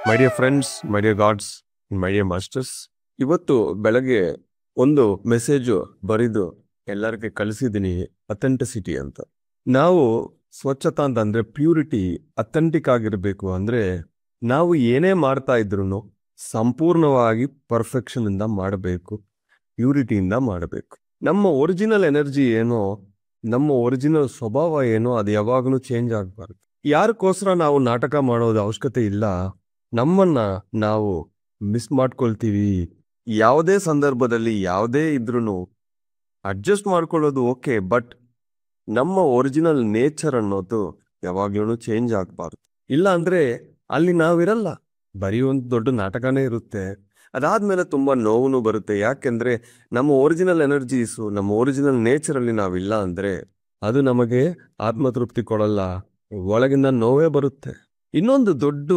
My dear friends, my dear God's, my dear masters, ಇವತ್ತು ಬೆಳಗ್ಗೆ ಒಂದು ಮೆಸೇಜು ಬರೆದು ಎಲ್ಲರಿಗೆ ಕಳಿಸಿದ್ದೀನಿ. ಅಥೆಂಟಿಸಿಟಿ ಅಂತ. ನಾವು ಸ್ವಚ್ಛತಾ ಅಂತಂದ್ರೆ ಪ್ಯೂರಿಟಿ, ಅಥೆಂಟಿಕ್ ಆಗಿರಬೇಕು. ಅಂದ್ರೆ ನಾವು ಏನೇ ಮಾಡ್ತಾ ಇದ್ರು ಸಂಪೂರ್ಣವಾಗಿ ಪರ್ಫೆಕ್ಷನ್ ಇಂದ ಮಾಡಬೇಕು, ಪ್ಯೂರಿಟಿಯಿಂದ ಮಾಡಬೇಕು. ನಮ್ಮ ಒರಿಜಿನಲ್ ಎನರ್ಜಿ ಏನೋ, ನಮ್ಮ ಒರಿಜಿನಲ್ ಸ್ವಭಾವ ಏನೋ ಅದು ಯಾವಾಗಲೂ ಚೇಂಜ್ ಆಗಬಾರ್ದು. ಯಾರಕ್ಕೋಸ್ಕರ ನಾವು ನಾಟಕ ಮಾಡೋದು ಅವಶ್ಯಕತೆ ಇಲ್ಲ. ನಮ್ಮನ್ನ ನಾವು ಮಿಸ್ ಮಾಡ್ಕೊಳ್ತೀವಿ. ಯಾವುದೇ ಸಂದರ್ಭದಲ್ಲಿ ಯಾವುದೇ ಇದ್ರೂ ಅಡ್ಜಸ್ಟ್ ಮಾಡ್ಕೊಳ್ಳೋದು ಓಕೆ, ಬಟ್ ನಮ್ಮ ಒರಿಜಿನಲ್ ನೇಚರ್ ಅನ್ನೋದು ಯಾವಾಗ್ಲೂ ಚೇಂಜ್ ಆಗಬಾರ್ದು. ಇಲ್ಲ ಅಂದ್ರೆ ಅಲ್ಲಿ ನಾವಿರಲ್ಲ, ಬರೀ ಒಂದು ದೊಡ್ಡ ನಾಟಕನೇ ಇರುತ್ತೆ. ಅದಾದ್ಮೇಲೆ ತುಂಬಾ ನೋವು ಬರುತ್ತೆ. ಯಾಕೆಂದ್ರೆ ನಮ್ಮ ಒರಿಜಿನಲ್ ಎನರ್ಜೀಸು, ನಮ್ಮ ಒರಿಜಿನಲ್ ನೇಚರಲ್ಲಿ ನಾವಿಲ್ಲ ಅಂದ್ರೆ ಅದು ನಮಗೆ ಆತ್ಮತೃಪ್ತಿ ಕೊಡಲ್ಲ, ಒಳಗಿಂದ ನೋವೇ ಬರುತ್ತೆ. ಇನ್ನೊಂದು ದೊಡ್ಡ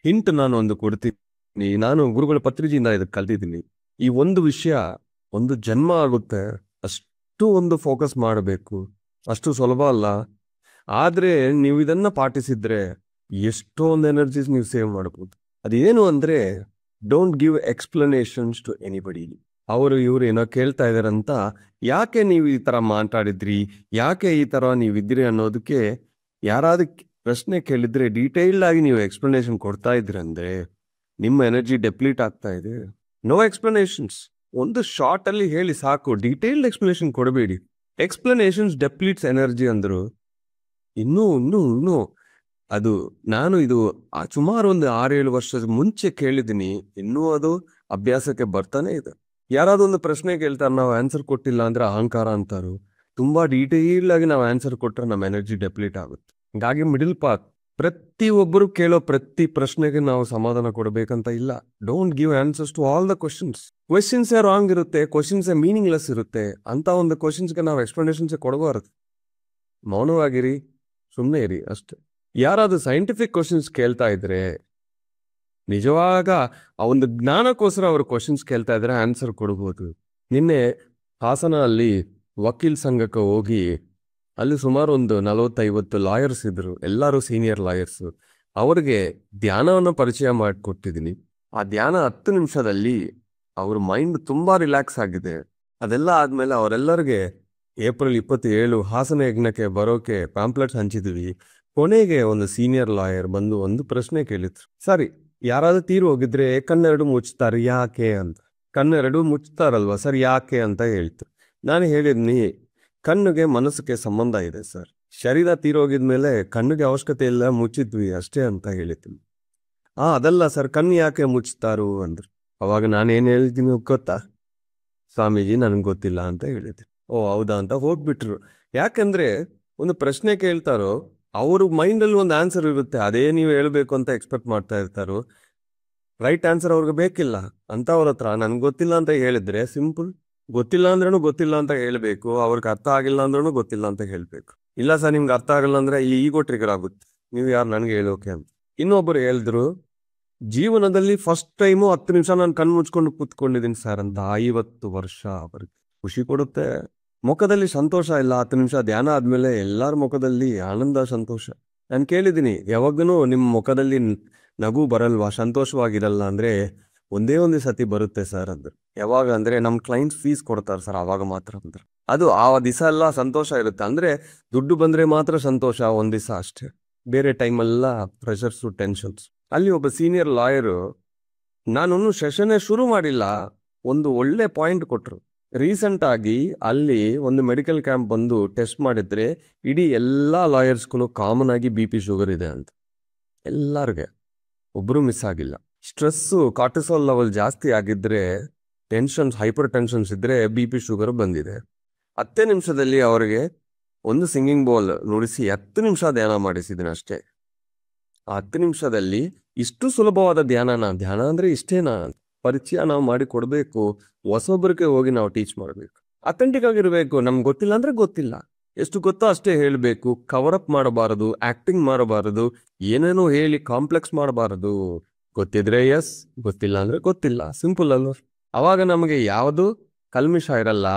ಹಿಂಟ್ ನಾನು ಒಂದು ಕೊಡ್ತೀನಿ. ನಾನು ಗುರುಗಳ ಪತ್ರಿಜಿಯಿಂದ ಇದಕ್ಕೆ ಕಲ್ತಿದ್ದೀನಿ. ಈ ಒಂದು ವಿಷಯ ಒಂದು ಜನ್ಮ ಆಗುತ್ತೆ, ಅಷ್ಟು ಒಂದು ಫೋಕಸ್ ಮಾಡಬೇಕು, ಅಷ್ಟು ಸುಲಭ ಅಲ್ಲ. ಆದ್ರೆ ನೀವು ಇದನ್ನ ಪಾಟಿಸಿದ್ರೆ ಎಷ್ಟೊಂದು ಎನರ್ಜೀಸ್ ನೀವು ಸೇವ್ ಮಾಡಬಹುದು. ಅದೇನು ಅಂದ್ರೆ, don't give explanations to anybody. ಅವರು ಇವ್ರು ಏನೋ ಕೇಳ್ತಾ ಇದಾರಂತ, ಯಾಕೆ ನೀವು ಈ ತರ ಮಾತಾಡಿದ್ರಿ, ಯಾಕೆ ಈ ತರ ನೀವಿದ್ರಿ ಅನ್ನೋದಕ್ಕೆ ಯಾರಾದ್ರೂ ಪ್ರಶ್ನೆ ಕೇಳಿದ್ರೆ ಡೀಟೇಲ್ಡ್ ಆಗಿ ನೀವು ಎಕ್ಸ್ಪ್ಲನೇಷನ್ ಕೊಡ್ತಾ ಇದ್ರಿ ಅಂದ್ರೆ ನಿಮ್ಮ ಎನರ್ಜಿ ಡೆಪ್ಲೀಟ್ ಆಗ್ತಾ ಇದೆ. No explanations. ಒಂದು ಶಾರ್ಟ್ ಅಲ್ಲಿ ಹೇಳಿ ಸಾಕು, ಡೀಟೇಲ್ಡ್ ಎಕ್ಸ್ಪ್ಲನೇಷನ್ ಕೊಡಬೇಡಿ. ಎಕ್ಸ್ಪ್ಲನೇಷನ್ಸ್ ಡೆಪ್ಲೀಟ್ಸ್ ಎನರ್ಜಿ ಅಂದ್ರು. ಇನ್ನೂ ಅದು ನಾನು ಇದು ಸುಮಾರು ಒಂದು 6-7 ವರ್ಷದ ಮುಂಚೆ ಕೇಳಿದ್ದೀನಿ. ಇನ್ನೂ ಅದು ಅಭ್ಯಾಸಕ್ಕೆ ಬರ್ತಾನೆ ಇದೆ. ಯಾರಾದ್ರೂ ಒಂದು ಪ್ರಶ್ನೆ ಕೇಳ್ತಾರೆ, ನಾವು ಆನ್ಸರ್ ಕೊಟ್ಟಿಲ್ಲ ಅಂದ್ರೆ ಅಹಂಕಾರ ಅಂತಾರು. ತುಂಬಾ ಡೀಟೇಲ್ ಆಗಿ ನಾವು ಆನ್ಸರ್ ಕೊಟ್ರೆ ನಮ್ಮ ಎನರ್ಜಿ ಡೆಪ್ಲೀಟ್ ಆಗುತ್ತೆ. ಹಾಗಾಗಿ ಮಿಡಿಲ್ ಪಾತ್. ಪ್ರತಿ ಒಬ್ಬರು ಕೇಳೋ ಪ್ರತಿ ಪ್ರಶ್ನೆಗೆ ನಾವು ಸಮಾಧಾನ ಕೊಡಬೇಕಂತ ಇಲ್ಲ. Don't give answers to all the questions. Questions wrong ಇರುತ್ತೆ, ಕ್ವಶನ್ಸ್ ಮೀನಿಂಗ್ಲೆಸ್ ಇರುತ್ತೆ. ಅಂತ ಒಂದು ಕ್ವಶನ್ಸ್ಗೆ ನಾವು ಎಕ್ಸ್ಪ್ಲನೇಷನ್ಸ್ ಕೊಡಬಾರದು. ಮೌನವಾಗಿರಿ, ಸುಮ್ಮನೆ ಇರಿ ಅಷ್ಟೇ. ಯಾರಾದ್ರೂ ಸೈಂಟಿಫಿಕ್ ಕ್ವಶನ್ಸ್ ಕೇಳ್ತಾ ಇದ್ರೆ, ನಿಜವಾಗ ಆ ಒಂದು ಜ್ಞಾನಕ್ಕೋಸ್ಕರ ಅವರು ಕ್ವಶನ್ಸ್ ಕೇಳ್ತಾ ಇದ್ರೆ ಆನ್ಸರ್ ಕೊಡ್ಬೋದು. ನಿನ್ನೆ ಹಾಸನ ಅಲ್ಲಿ ವಕೀಲ್ ಸಂಘಕ್ಕೆ ಹೋಗಿ, ಅಲ್ಲಿ ಸುಮಾರು ಒಂದು 40-50 ಲಾಯರ್ಸ್ ಇದ್ರು, ಎಲ್ಲರೂ ಸೀನಿಯರ್ ಲಾಯರ್ಸ್. ಅವ್ರಿಗೆ ಧ್ಯಾನವನ್ನು ಪರಿಚಯ ಮಾಡಿಕೊಟ್ಟಿದ್ದೀನಿ. ಆ ಧ್ಯಾನ 10 ನಿಮಿಷದಲ್ಲಿ ಅವ್ರ ಮೈಂಡ್ ತುಂಬಾ ರಿಲ್ಯಾಕ್ಸ್ ಆಗಿದೆ. ಅದೆಲ್ಲ ಆದ್ಮೇಲೆ ಅವರೆಲ್ಲರಿಗೆ ಏಪ್ರಿಲ್ 27 ಹಾಸನ ಯಜ್ಞಕ್ಕೆ ಬರೋಕೆ ಪ್ಯಾಂಪ್ಲೆಟ್ಸ್ ಹಂಚಿದ್ವಿ. ಕೊನೆಗೆ ಒಂದು ಸೀನಿಯರ್ ಲಾಯರ್ ಬಂದು ಒಂದು ಪ್ರಶ್ನೆ ಕೇಳಿದ್ರು. ಸರಿ, ಯಾರಾದ್ರೂ ತೀರು ಹೋಗಿದ್ರೆ ಕಣ್ಣೆರಡು ಮುಚ್ತಾರೆ ಯಾಕೆ ಅಂತ. ಕಣ್ಣೆರಡು ಮುಚ್ತಾರಲ್ವಾ ಸರ್, ಯಾಕೆ ಅಂತ ಹೇಳ್ತು. ನಾನು ಹೇಳಿದ್ನಿ, ಕಣ್ಣಿಗೆ ಮನಸ್ಸಿಗೆ ಸಂಬಂಧ ಇದೆ ಸರ್. ಶರೀರ ತೀರೋಗಿದ್ಮೇಲೆ ಕಣ್ಣಿಗೆ ಅವಶ್ಯಕತೆ ಇಲ್ಲ, ಮುಚ್ಚಿದ್ವಿ ಅಷ್ಟೇ ಅಂತ ಹೇಳಿದ್ವಿ. ಅದಲ್ಲ ಸರ್, ಕಣ್ಣು ಯಾಕೆ ಮುಚ್ತಾರು ಅಂದ್ರು. ಅವಾಗ ನಾನೇನು ಹೇಳಿದ್ದೀನಿ ಗೊತ್ತಾ? ಸ್ವಾಮೀಜಿ ನನಗೆ ಗೊತ್ತಿಲ್ಲ ಅಂತ ಹೇಳಿದ್ದೆ. ಓ ಹೌದಾ ಅಂತ ಹೋಗ್ಬಿಟ್ರು. ಯಾಕಂದ್ರೆ ಒಂದು ಪ್ರಶ್ನೆ ಕೇಳ್ತಾರೋ ಅವ್ರ ಮೈಂಡಲ್ಲಿ ಒಂದು ಆನ್ಸರ್ ಇರುತ್ತೆ, ಅದೇ ನೀವು ಹೇಳ್ಬೇಕು ಅಂತ ಎಕ್ಸ್ಪೆಕ್ಟ್ ಮಾಡ್ತಾ ಇರ್ತಾರೋ. ರೈಟ್ ಆನ್ಸರ್ ಅವ್ರಿಗೆ ಬೇಕಿಲ್ಲ ಅಂತ ಅವ್ರ ಹತ್ರ ನನ್ಗೆ ಗೊತ್ತಿಲ್ಲ ಅಂತ ಹೇಳಿದ್ರೆ ಸಿಂಪಲ್. ಗೊತ್ತಿಲ್ಲ ಅಂದ್ರೂ ಗೊತ್ತಿಲ್ಲ ಅಂತ ಹೇಳ್ಬೇಕು, ಅವ್ರಿಗೆ ಅರ್ಥ ಆಗಿಲ್ಲ ಅಂದ್ರೂ ಗೊತ್ತಿಲ್ಲ ಅಂತ ಹೇಳ್ಬೇಕು. ಇಲ್ಲ ಸರ್ ನಿಮ್ಗೆ ಅರ್ಥ ಆಗಲ್ಲ ಅಂದ್ರೆ ಈ ಈಗೋ ಟ್ರಿಗರ್ ಆಗುತ್ತೆ, ನೀವು ಯಾರು ನನಗೆ ಹೇಳೋಕೆ ಅಂತ. ಇನ್ನೊಬ್ಬರು ಹೇಳಿದ್ರು, ಜೀವನದಲ್ಲಿ ಫಸ್ಟ್ ಟೈಮು 10 ನಿಮಿಷ ನಾನು ಕಣ್ಣು ಮುಚ್ಕೊಂಡು ಕೂತ್ಕೊಂಡಿದ್ದೀನಿ ಸರ್ ಅಂತ. 50 ವರ್ಷ ಅವ್ರಿಗೆ ಖುಷಿ ಕೊಡುತ್ತೆ, ಮುಖದಲ್ಲಿ ಸಂತೋಷ ಇಲ್ಲ. 10 ನಿಮಿಷ ಧ್ಯಾನ ಆದ್ಮೇಲೆ ಎಲ್ಲಾರ ಮುಖದಲ್ಲಿ ಆನಂದ, ಸಂತೋಷ. ನಾನು ಕೇಳಿದ್ದೀನಿ, ಯಾವಾಗಲೂ ನಿಮ್ಮ ಮುಖದಲ್ಲಿ ನಗು ಬರಲ್ವಾ, ಸಂತೋಷವಾಗಿರಲ್ಲ ಅಂದ್ರೆ ಒಂದೇ ಒಂದು ಸತಿ ಬರುತ್ತೆ ಸರ್ ಅಂದ್ರು. ಯಾವಾಗ ಅಂದ್ರೆ ನಮ್ಮ ಕ್ಲೈಂಟ್ಸ್ ಫೀಸ್ ಕೊಡ್ತಾರೆ ಸರ್, ಅವಾಗ ಮಾತ್ರ ಅಂದ್ರೆ. ಅದು ಆ ದಿವಸ ಎಲ್ಲ ಸಂತೋಷ ಇರುತ್ತೆ. ಅಂದ್ರೆ ದುಡ್ಡು ಬಂದ್ರೆ ಮಾತ್ರ ಸಂತೋಷ, ಒಂದ್ ದಿವಸ ಅಷ್ಟೇ. ಬೇರೆ ಟೈಮೆಲ್ಲ ಪ್ರೆಷರ್ಸು, ಟೆನ್ಷನ್ಸ್. ಅಲ್ಲಿ ಒಬ್ಬ ಸೀನಿಯರ್ ಲಾಯರು, ನಾನು ಸೆಷನ್ನೇ ಶುರು ಮಾಡಿಲ್ಲ, ಒಂದು ಒಳ್ಳೆ ಪಾಯಿಂಟ್ ಕೊಟ್ರು. ರೀಸೆಂಟ್ ಆಗಿ ಅಲ್ಲಿ ಒಂದು ಮೆಡಿಕಲ್ ಕ್ಯಾಂಪ್ ಬಂದು ಟೆಸ್ಟ್ ಮಾಡಿದ್ರೆ ಇಡೀ ಎಲ್ಲಾ ಲಾಯರ್ಸ್ಗೂ ಕಾಮನ್ ಆಗಿ BP ಶುಗರ್ ಇದೆ ಅಂತ. ಎಲ್ಲರಿಗೆ, ಒಬ್ರು ಮಿಸ್ ಆಗಿಲ್ಲ. ಸ್ಟ್ರೆಸ್ಸು, ಕಾರ್ಟಿಸಾಲ್ ಲೆವೆಲ್ ಜಾಸ್ತಿ ಆಗಿದ್ರೆ, ಟೆನ್ಷನ್ಸ್, ಹೈಪರ್ ಟೆನ್ಷನ್ಸ್ ಇದ್ರೆ BP ಶುಗರ್ ಬಂದಿದೆ. 10 ನಿಮಿಷದಲ್ಲಿ ಅವರಿಗೆ ಒಂದು ಸಿಂಗಿಂಗ್ ಬೌಲ್ ನುಡಿಸಿ 10 ನಿಮಿಷ ಧ್ಯಾನ ಮಾಡಿಸಿದ್ದೀನಿ ಅಷ್ಟೇ. ಆ 10 ನಿಮಿಷದಲ್ಲಿ ಇಷ್ಟು ಸುಲಭವಾದ ಧ್ಯಾನ ಅಂದ್ರೆ ಇಷ್ಟೇನಾ ಪರಿಚಯ ನಾವು ಮಾಡಿ ಕೊಡ್ಬೇಕು. ಹೊಸೊಬ್ಬರಿಗೆ ಹೋಗಿ ನಾವು ಟೀಚ್ ಮಾಡ್ಬೇಕು. ಅಥೆಂಟಿಕ್ ಆಗಿರ್ಬೇಕು. ನಮ್ಗೆ ಗೊತ್ತಿಲ್ಲ ಅಂದ್ರೆ ಗೊತ್ತಿಲ್ಲ, ಎಷ್ಟು ಗೊತ್ತೋ ಅಷ್ಟೇ ಹೇಳ್ಬೇಕು. ಕವರ್ ಅಪ್ ಮಾಡಬಾರದು, ಆಕ್ಟಿಂಗ್ ಮಾಡಬಾರದು, ಏನೇನೋ ಹೇಳಿ ಕಾಂಪ್ಲೆಕ್ಸ್ ಮಾಡಬಾರದು. ಗೊತ್ತಿದ್ರೆ ಎಸ್, ಗೊತ್ತಿಲ್ಲ ಅಂದ್ರೆ ಗೊತ್ತಿಲ್ಲ, ಸಿಂಪಲ್ ಅಲ್ವ. ಅವಾಗ ನಮಗೆ ಯಾವುದು ಕಲ್ಮಿಷ ಇರಲ್ಲ.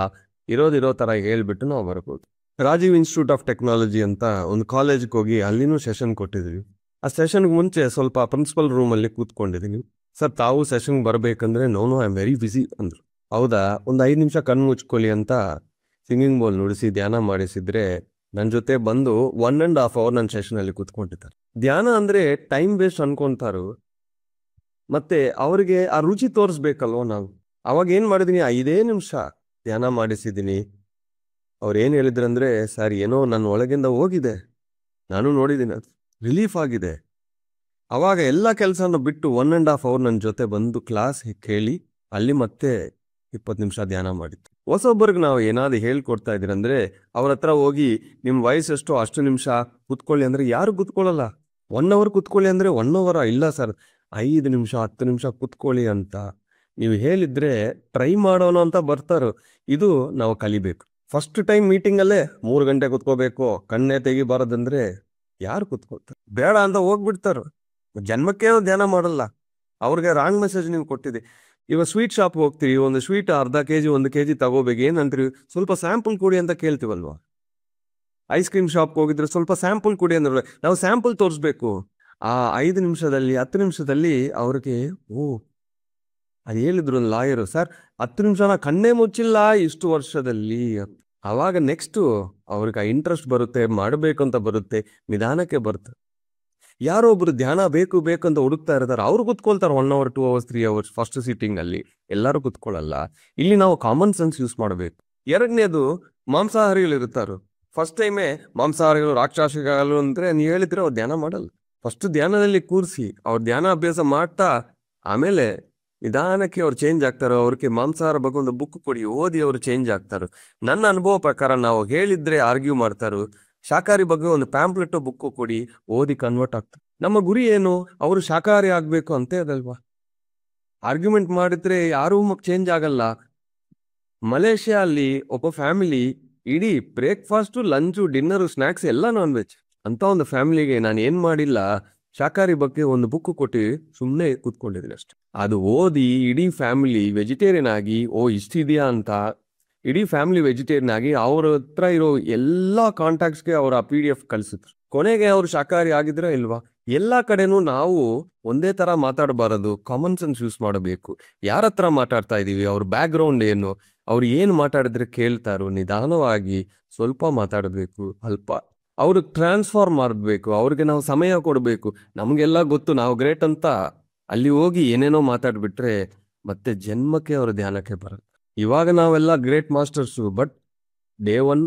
ಇರೋ ತರ ಹೇಳ್ಬಿಟ್ಟು ನಾವು ಬರ್ಬೋದು. ರಾಜೀವ್ ಇನ್ಸ್ಟಿಟ್ಯೂಟ್ ಆಫ್ ಟೆಕ್ನಾಲಜಿ ಅಂತ ಒಂದು ಕಾಲೇಜ್ಗೆ ಹೋಗಿ ಅಲ್ಲಿನೂ ಸೆಷನ್ ಕೊಟ್ಟಿದ್ವಿ. ಆ ಸೆಷನ್ಗೆ ಮುಂಚೆ ಸ್ವಲ್ಪ ಪ್ರಿನ್ಸಿಪಲ್ ರೂಮಲ್ಲಿ ಕೂತ್ಕೊಂಡಿದ್ದೀನಿ. ಸರ್ ತಾವು ಸೆಷನ್ಗೆ ಬರಬೇಕಂದ್ರೆ no I am very busy ಅಂದರು. ಹೌದಾ, ಒಂದು 5 ನಿಮಿಷ ಕಣ್ಣು ಮುಚ್ಕೊಳ್ಳಿ ಅಂತ ಸಿಂಗಿಂಗ್ ಬೋಲ್ ನುಡಿಸಿ ಧ್ಯಾನ ಮಾಡಿಸಿದ್ರೆ ನನ್ನ ಜೊತೆ ಬಂದು 1.5 hour ನನ್ನ ಸೆಷನಲ್ಲಿ ಕೂತ್ಕೊಂಡಿದ್ದಾರೆ. ಧ್ಯಾನ ಅಂದರೆ ಟೈಮ್ ವೇಸ್ಟ್ ಅನ್ಕೊಂತಾರು, ಮತ್ತೆ ಅವರಿಗೆ ಆ ರುಚಿ ತೋರಿಸ್ಬೇಕಲ್ವ ನಾವು. ಅವಾಗ ಏನು ಮಾಡಿದ್ದೀನಿ, 5 ನಿಮಿಷ ಧ್ಯಾನ ಮಾಡಿಸಿದ್ದೀನಿ. ಅವ್ರು ಏನು ಹೇಳಿದ್ರಂದ್ರೆ, ಸರ್ ಏನೋ ನನ್ನ ಒಳಗಿಂದ ಹೋಗಿದೆ, ನಾನು ನೋಡಿದ್ದೀನಿ, ಅದು ರಿಲೀಫ್ ಆಗಿದೆ. ಅವಾಗ ಎಲ್ಲ ಕೆಲಸನ ಬಿಟ್ಟು 1.5 hour ನನ್ನ ಜೊತೆ ಬಂದು ಕ್ಲಾಸ್ ಕೇಳಿ ಅಲ್ಲಿ ಮತ್ತೆ 20 ನಿಮಿಷ ಧ್ಯಾನ ಮಾಡಿತ್ತು. ಹೊಸೊಬ್ಬರಿಗೆ ನಾವು ಏನಾದ್ರು ಹೇಳ್ಕೊಡ್ತಾ ಇದ್ದೀರಂದ್ರೆ ಅವ್ರ ಹತ್ರ ಹೋಗಿ ನಿಮ್ಮ ವಯಸ್ಸೆಷ್ಟು ಅಷ್ಟು ನಿಮಿಷ ಕೂತ್ಕೊಳ್ಳಿ ಅಂದರೆ ಯಾರು ಕೂತ್ಕೊಳ್ಳಲ್ಲ. 1 hour ಕೂತ್ಕೊಳ್ಳಿ ಅಂದರೆ 1 hour ಇಲ್ಲ ಸರ್, 5 ನಿಮಿಷ 10 ನಿಮಿಷ ಕೂತ್ಕೊಳ್ಳಿ ಅಂತ ನೀವು ಹೇಳಿದ್ರೆ ಟ್ರೈ ಮಾಡೋಣ ಅಂತ ಬರ್ತಾರೋ. ಇದು ನಾವು ಕಲಿಬೇಕು. ಫಸ್ಟ್ ಟೈಮ್ ಮೀಟಿಂಗಲ್ಲೇ 3 ಗಂಟೆ ಕೂತ್ಕೋಬೇಕು, ಕಣ್ಣೇ ತೆಗಿಬಾರದಂದ್ರೆ ಯಾರು ಕೂತ್ಕೊಳ್ತಾರೆ? ಬೇಡ ಅಂತ ಹೋಗ್ಬಿಡ್ತಾರೋ. ಜನ್ಮಕ್ಕೆ ಧ್ಯಾನ ಮಾಡಲ್ಲ. ಅವ್ರಿಗೆ ರಾಂಗ್ ಮೆಸೇಜ್ ನೀವು ಕೊಟ್ಟಿದೆ. ಇವಾಗ ಸ್ವೀಟ್ ಶಾಪ್ ಹೋಗ್ತೀವಿ, ಒಂದು ಸ್ವೀಟ್ ಅರ್ಧ kg 1 kg ತಗೋಬೇಕು, ಏನಂತೀವಿ, ಸ್ವಲ್ಪ ಸ್ಯಾಂಪಲ್ ಕೊಡಿ ಅಂತ ಕೇಳ್ತೀವಲ್ವಾ. ಐಸ್ ಕ್ರೀಮ್ ಶಾಪ್ಗೆ ಹೋಗಿದ್ರೆ ಸ್ವಲ್ಪ ಸ್ಯಾಂಪಲ್ ಕೊಡಿ ಅಂದ್ರೆ ನಾವು ಸ್ಯಾಂಪಲ್ ತೋರಿಸ್ಬೇಕು. ಆ 5 ನಿಮಿಷದಲ್ಲಿ 10 ನಿಮಿಷದಲ್ಲಿ ಅವ್ರಿಗೆ ಅದು ಹೇಳಿದ್ರು ಒಂದು ಲಾಯರು, ಸರ್ 10 ನಿಮಿಷನ ಕಣ್ಣೇ ಮುಚ್ಚಿಲ್ಲ ಇಷ್ಟು ವರ್ಷದಲ್ಲಿ. ಅವಾಗ ನೆಕ್ಸ್ಟು ಅವ್ರಿಗೆ ಆ ಇಂಟ್ರೆಸ್ಟ್ ಬರುತ್ತೆ, ಮಾಡಬೇಕಂತ ಬರುತ್ತೆ, ನಿಧಾನಕ್ಕೆ ಬರುತ್ತೆ. ಯಾರೋ ಒಬ್ರು ಧ್ಯಾನ ಬೇಕು ಅಂತ ಹುಡುಕ್ತಾ ಇರ್ತಾರೆ, ಅವ್ರು ಕುತ್ಕೊಳ್ತಾರೆ 1 hour 2 hours 3 hours first seating ಅಲ್ಲಿ. ಎಲ್ಲರೂ ಕುತ್ಕೊಳ್ಳಲ್ಲ. ಇಲ್ಲಿ ನಾವು ಕಾಮನ್ ಸೆನ್ಸ್ ಯೂಸ್ ಮಾಡಬೇಕು. ಎರಡನೇದು, ಮಾಂಸಾಹಾರಿಗಳು ಇರ್ತಾರು. ಫಸ್ಟ್ ಟೈಮೇ ಮಾಂಸಾಹಾರಿಗಳು ರಾಕ್ಷಸಿಗಳು ಅಂದ್ರೆ ನೀವು ಹೇಳಿದ್ರೆ ಅವ್ರು ಧ್ಯಾನ ಮಾಡಲ್ಲ. ಫಸ್ಟ್ ಧ್ಯಾನದಲ್ಲಿ ಕೂರಿಸಿ ಅವ್ರ ಧ್ಯಾನ ಅಭ್ಯಾಸ ಮಾಡ್ತಾ ಆಮೇಲೆ ನಿಧಾನಕ್ಕೆ ಅವ್ರು ಚೇಂಜ್ ಆಗ್ತಾರೆ. ಅವ್ರಿಗೆ ಮಾಂಸಾಹಾರ ಬಗ್ಗೆ ಒಂದು ಬುಕ್ ಕೊಡಿ, ಓದಿ ಅವರು ಚೇಂಜ್ ಆಗ್ತಾರೆ. ನನ್ನ ಅನುಭವ ಪ್ರಕಾರ ನಾವು ಹೇಳಿದ್ರೆ ಆರ್ಗ್ಯೂ ಮಾಡ್ತಾರೆ. ಶಾಕಾಹಾರಿ ಬಗ್ಗೆ ಒಂದು ಪ್ಯಾಂಪ್ಲೆಟ್ ಬುಕ್ ಕೊಡಿ, ಓದಿ ಕನ್ವರ್ಟ್ ಆಗ್ತಾರೆ. ನಮ್ಮ ಗುರಿ ಏನು, ಅವರು ಶಾಕಾಹಾರಿ ಆಗ್ಬೇಕು ಅಂತ ಅದಲ್ವಾ. ಆರ್ಗ್ಯುಮೆಂಟ್ ಮಾಡಿದ್ರೆ ಯಾರೂ ಚೇಂಜ್ ಆಗಲ್ಲ. ಮಲೇಷ್ಯಾ ಅಲ್ಲಿ ಒಬ್ಬ ಫ್ಯಾಮಿಲಿ ಇಡೀ ಬ್ರೇಕ್ಫಾಸ್ಟು ಲಂಚು ಡಿನ್ನರು ಸ್ನ್ಯಾಕ್ಸ್ ಎಲ್ಲ ನಾನ್ ವೆಜ್ ಅಂತ ಒಂದು ಫ್ಯಾಮಿಲಿಗೆ ನಾನು ಏನ್ ಮಾಡಿಲ್ಲ, ಶಾಕಾಹಾರಿ ಬಗ್ಗೆ ಒಂದು ಬುಕ್ ಕೊಟ್ಟು ಸುಮ್ಮನೆ ಕೂತ್ಕೊಂಡಿದ್ದೀನಿ ಅಷ್ಟೆ. ಅದು ಓದಿ ಇಡೀ ಫ್ಯಾಮಿಲಿ ವೆಜಿಟೇರಿಯನ್ ಆಗಿ, ಇಷ್ಟಿದೆಯಾ ಅಂತ ಇಡೀ ಫ್ಯಾಮಿಲಿ ವೆಜಿಟೇರಿಯನ್ ಆಗಿ ಅವ್ರ ಹತ್ರ ಇರೋ ಎಲ್ಲ ಕಾಂಟ್ಯಾಕ್ಟ್ಸ್ಗೆ ಅವ್ರ PDF ಕಳಿಸಿದ್ರು. ಕೊನೆಗೆ ಅವ್ರು ಶಾಕಾಹಾರಿ ಆಗಿದ್ರೆ ಇಲ್ವಾ. ಎಲ್ಲ ಕಡೆನೂ ನಾವು ಒಂದೇ ತರ ಮಾತಾಡಬಾರದು, ಕಾಮನ್ ಸೆನ್ಸ್ ಯೂಸ್ ಮಾಡಬೇಕು. ಯಾರ ಹತ್ರ ಮಾತಾಡ್ತಾ ಇದೀವಿ, ಅವ್ರ ಬ್ಯಾಕ್ ಗ್ರೌಂಡ್ ಏನು, ಅವ್ರು ಏನು ಮಾತಾಡಿದ್ರೆ ಕೇಳ್ತಾರೋ, ನಿಧಾನವಾಗಿ ಸ್ವಲ್ಪ ಮಾತಾಡಬೇಕು. ಅಲ್ಪ ಅವ್ರಿಗೆ ಟ್ರಾನ್ಸ್ಫಾರ್ಮ್ ಮಾಡಬೇಕು. ಅವ್ರಿಗೆ ನಾವು ಸಮಯ ಕೊಡಬೇಕು. ನಮಗೆಲ್ಲ ಗೊತ್ತು ನಾವು ಗ್ರೇಟ್ ಅಂತ ಅಲ್ಲಿ ಹೋಗಿ ಏನೇನೋ ಮಾತಾಡ್ಬಿಟ್ರೆ ಮತ್ತೆ ಜನ್ಮಕ್ಕೆ ಅವ್ರ ಧ್ಯಾನಕ್ಕೆ ಬರುತ್ತೆ. ಇವಾಗ ನಾವೆಲ್ಲ great masters, but day 1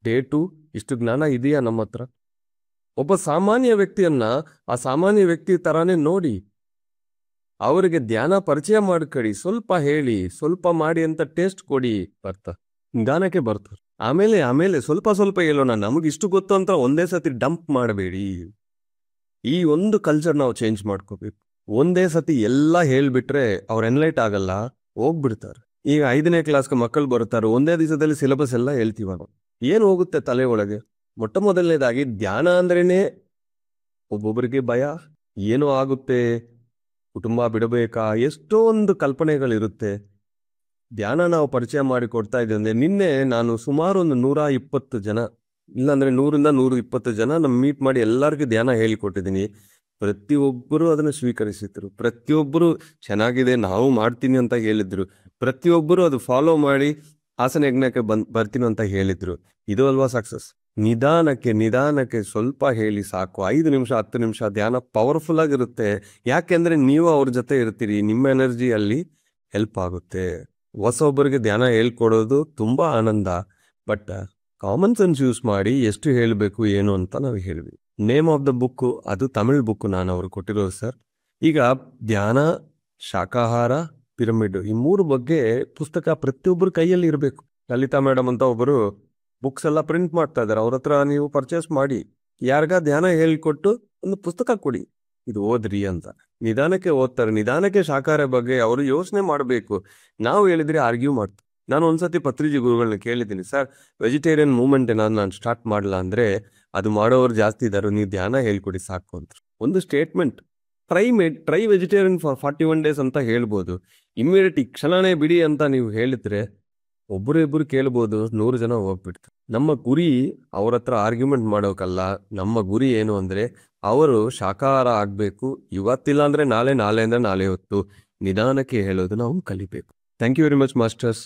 day 2 ಇಷ್ಟು ಜ್ಞಾನ ಇದೆಯಾ ನಮ್ಮ ಹತ್ರ? ಒಬ್ಬ ಸಾಮಾನ್ಯ ವ್ಯಕ್ತಿಯನ್ನ ಆ ಸಾಮಾನ್ಯ ವ್ಯಕ್ತಿ ತರಾನೇ ನೋಡಿ ಅವರಿಗೆ ಧ್ಯಾನ ಪರಿಚಯ ಮಾಡ್ಕೊಡಿ. ಸ್ವಲ್ಪ ಹೇಳಿ, ಸ್ವಲ್ಪ ಮಾಡಿ ಅಂತ ಟೇಸ್ಟ್ ಕೊಡಿ, ನಿಧಾನಕ್ಕೆ ಬರ್ತಾರೆ. ಆಮೇಲೆ ಸ್ವಲ್ಪ ಸ್ವಲ್ಪ ಹೇಳೋಣ. ನಮಗೆ ಇಷ್ಟು ಗೊತ್ತು ಅಂತ ಒಂದೇ ಸತಿ ಡಂಪ್ ಮಾಡಬೇಡಿ. ಈ ಒಂದು ಕಲ್ಚರ್ ನಾವು ಚೇಂಜ್ ಮಾಡ್ಕೋಬೇಕು. ಒಂದೇ ಸತಿ ಎಲ್ಲ ಹೇಳ್ಬಿಟ್ರೆ ಅವ್ರು ಎನ್ಲೈಟ್ ಆಗಲ್ಲ, ಹೋಗ್ಬಿಡ್ತಾರೆ. ಈಗ 5ನೇ ಕ್ಲಾಸ್ಗೆ ಮಕ್ಕಳು ಬರ್ತಾರೆ, ಒಂದೇ ದಿವಸದಲ್ಲಿ ಸಿಲೆಬಸ್ ಎಲ್ಲ ಹೇಳ್ತೀವ ನಾವು. ಏನು ಹೋಗುತ್ತೆ ತಲೆ ಒಳಗೆ? ಮೊಟ್ಟ ಮೊದಲನೇದಾಗಿ ಧ್ಯಾನ ಅಂದ್ರೇನೆ ಒಬ್ಬೊಬ್ಬರಿಗೆ ಭಯ, ಏನೋ ಆಗುತ್ತೆ, ಕುಟುಂಬ ಬಿಡಬೇಕಾ, ಎಷ್ಟೊಂದು ಕಲ್ಪನೆಗಳಿರುತ್ತೆ. ಧ್ಯಾನ ನಾವು ಪರಿಚಯ ಮಾಡಿ ಕೊಡ್ತಾ ಇದ್ದಂದ್ರೆ ನಿನ್ನೆ ನಾನು ಸುಮಾರು ಒಂದು 120 ಜನ, ಇಲ್ಲಾಂದ್ರೆ 100ರಿಂದ 120 ಜನ ನಮ್ಮ ಮೀಟ್ ಮಾಡಿ ಎಲ್ಲರಿಗೂ ಧ್ಯಾನ ಹೇಳಿಕೊಟ್ಟಿದ್ದೀನಿ. ಪ್ರತಿಯೊಬ್ಬರು ಅದನ್ನು ಸ್ವೀಕರಿಸಿದ್ರು. ಪ್ರತಿಯೊಬ್ಬರು ಚೆನ್ನಾಗಿದೆ, ನಾವು ಮಾಡ್ತೀನಿ ಅಂತ ಹೇಳಿದ್ರು. ಪ್ರತಿಯೊಬ್ಬರು ಅದು ಫಾಲೋ ಮಾಡಿ ಆಸನ ಯಜ್ಞಕ್ಕೆ ಬರ್ತೀನಿ ಅಂತ ಹೇಳಿದ್ರು. ಇದು ಅಲ್ವಾ ಸಕ್ಸಸ್. ನಿಧಾನಕ್ಕೆ ಸ್ವಲ್ಪ ಹೇಳಿ ಸಾಕು. 5 ನಿಮಿಷ 10 ನಿಮಿಷ ಧ್ಯಾನ ಪವರ್ಫುಲ್ ಆಗಿರುತ್ತೆ. ಯಾಕೆಂದ್ರೆ ನೀವು ಅವ್ರ ಜೊತೆ ಇರ್ತೀರಿ, ನಿಮ್ಮ ಎನರ್ಜಿ ಅಲ್ಲಿ ಹೆಲ್ಪ್ ಆಗುತ್ತೆ. ಹೊಸೊಬ್ಬರಿಗೆ ಧ್ಯಾನ ಹೇಳ್ಕೊಡೋದು ತುಂಬಾ ಆನಂದ, ಬಟ್ ಕಾಮನ್ ಸೆನ್ಸ್ ಯೂಸ್ ಮಾಡಿ ಎಷ್ಟು ಹೇಳಬೇಕು ಏನು ಅಂತ ನಾವು ಹೇಳ್ವಿ. ನೇಮ್ ಆಫ್ ದ ಬುಕ್ ಅದು ತಮಿಳ್ ಬುಕ್ ನಾನು ಅವ್ರು ಕೊಟ್ಟಿರೋದು ಸರ್. ಈಗ ಧ್ಯಾನ, ಶಾಕಾಹಾರ, ಪಿರಮಿಡ್ ಈ 3 ಬಗ್ಗೆ ಪುಸ್ತಕ ಪ್ರತಿಯೊಬ್ಬರು ಕೈಯಲ್ಲಿ ಇರಬೇಕು. ಲಲಿತಾ ಮೇಡಮ್ ಅಂತ ಒಬ್ಬರು ಬುಕ್ಸ್ ಎಲ್ಲ ಪ್ರಿಂಟ್ ಮಾಡ್ತಾ ಇದ್ದಾರೆ, ಅವ್ರ ಹತ್ರ ನೀವು ಪರ್ಚೇಸ್ ಮಾಡಿ. ಯಾರಿಗ ಧ್ಯಾನ ಹೇಳಿಕೊಟ್ಟು ಒಂದು ಪುಸ್ತಕ ಕೊಡಿ, ಇದು ಓದ್ರಿ ಅಂತ. ನಿಧಾನಕ್ಕೆ ಓದ್ತಾರೆ. ನಿಧಾನಕ್ಕೆ ಶಾಕಾಹಾರ ಬಗ್ಗೆ ಅವರು ಯೋಚನೆ ಮಾಡಬೇಕು. ನಾವು ಹೇಳಿದ್ರೆ ಆರ್ಗ್ಯೂ ಮಾಡ್ತಾರೆ. ನಾನು ಒಂದ್ಸತಿ ಪತ್ರಿಜಿ ಗುರುಗಳನ್ನ ಕೇಳಿದ್ದೀನಿ, ಸರ್ ವೆಜಿಟೇರಿಯನ್ ಮೂವ್ಮೆಂಟ್ ಏನಾದ್ರು ನಾನು ಸ್ಟಾರ್ಟ್ ಮಾಡಲ್ಲ ಅಂದ್ರೆ ಅದು ಮಾಡೋರು ಜಾಸ್ತಿ ಇದ್ದಾರೆ, ನೀವು ಧ್ಯಾನ ಹೇಳ್ಕೊಡಿ ಸಾಕು ಅಂತ. ಒಂದು statement, try vegetarian for 41 days ಅಂತ ಹೇಳ್ಬೋದು. ಇಮ್ಮಿಡಿಯೇಟ್ ಈ ಕ್ಷಣನೇ ಬಿಡಿ ಅಂತ ನೀವು ಹೇಳಿದ್ರೆ ಒಬ್ಬರು ಇಬ್ಬರು ಕೇಳ್ಬೋದು, 100 ಜನ ಹೋಗ್ಬಿಡ್ತಾರೆ. ನಮ್ಮ ಗುರಿ ಅವ್ರ ಹತ್ರ ಆರ್ಗ್ಯುಮೆಂಟ್ ಮಾಡೋಕಲ್ಲ. ನಮ್ಮ ಗುರಿ ಏನು ಅಂದ್ರೆ ಅವರು ಶಾಕಾಹಾರ ಆಗ್ಬೇಕು. ಇವತ್ತಿಲ್ಲ ಅಂದ್ರೆ ನಾಳೆ, ನಾಳೆ ಅಂದ್ರೆ ನಾಳೆ ಹೊತ್ತು ನಿಧಾನಕ್ಕೆ ಹೇಳೋದು ನಾವು ಕಲಿಬೇಕು. Thank you very much masters.